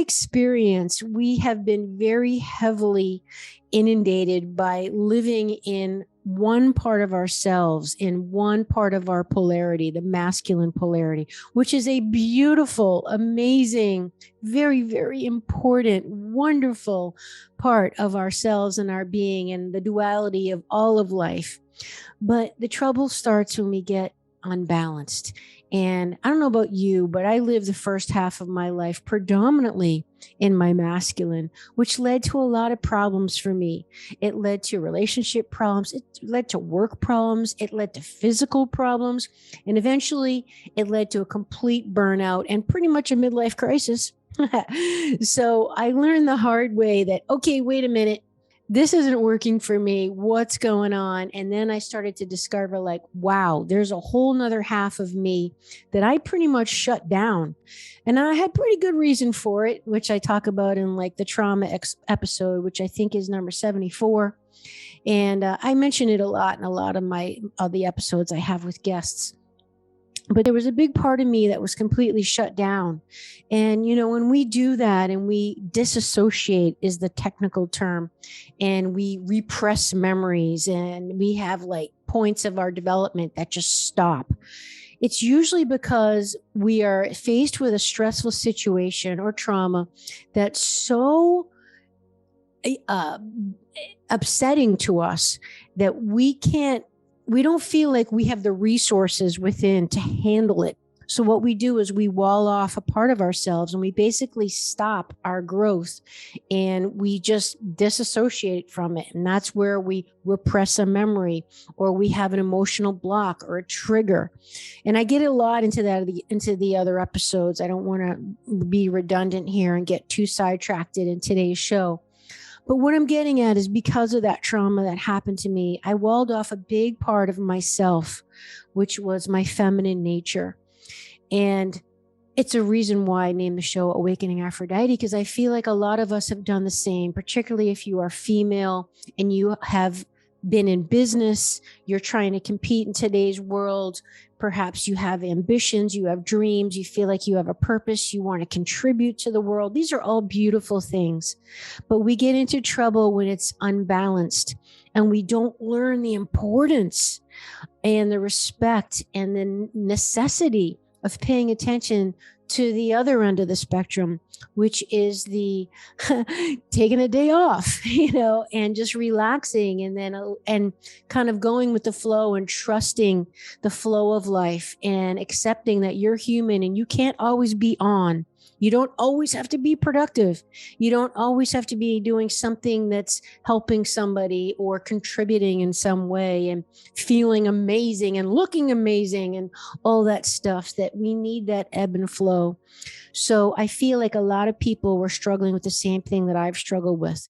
experience, we have been very heavily inundated by living in one part of ourselves, in one part of our polarity, the masculine polarity, which is a beautiful, amazing, very, very important, wonderful part of ourselves and our being and the duality of all of life. But the trouble starts when we get unbalanced. And I don't know about you, but I lived the first half of my life predominantly in my masculine, which led to a lot of problems for me. It led to relationship problems. It led to work problems. It led to physical problems. And eventually it led to a complete burnout and pretty much a midlife crisis. So I learned the hard way that, okay, wait a minute. This isn't working for me. What's going on? And then I started to discover like, wow, there's a whole nother half of me that I pretty much shut down. And I had pretty good reason for it, which I talk about in like the trauma episode, which I think is number 74. And I mention it a lot in a lot of the episodes I have with guests. But there was a big part of me that was completely shut down. And, you know, when we do that and we disassociate is the technical term, and we repress memories and we have like points of our development that just stop. It's usually because we are faced with a stressful situation or trauma that's so upsetting to us that we don't feel like we have the resources within to handle it. So what we do is we wall off a part of ourselves and we basically stop our growth and we just disassociate from it. And that's where we repress a memory or we have an emotional block or a trigger. And I get a lot into that, into the other episodes. I don't want to be redundant here and get too sidetracked in today's show. But what I'm getting at is because of that trauma that happened to me, I walled off a big part of myself, which was my feminine nature. And it's a reason why I named the show Awakening Aphrodite, because I feel like a lot of us have done the same, particularly if you are female and you have been in business, you're trying to compete in today's world. Perhaps you have ambitions, you have dreams, you feel like you have a purpose, you want to contribute to the world. These are all beautiful things, but we get into trouble when it's unbalanced and we don't learn the importance and the respect and the necessity of paying attention to the other end of the spectrum, which is the taking a day off, and just relaxing and kind of going with the flow and trusting the flow of life and accepting that you're human and you can't always be on. You don't always have to be productive. You don't always have to be doing something that's helping somebody or contributing in some way and feeling amazing and looking amazing and all that stuff, that we need that ebb and flow. So I feel like a lot of people were struggling with the same thing that I've struggled with.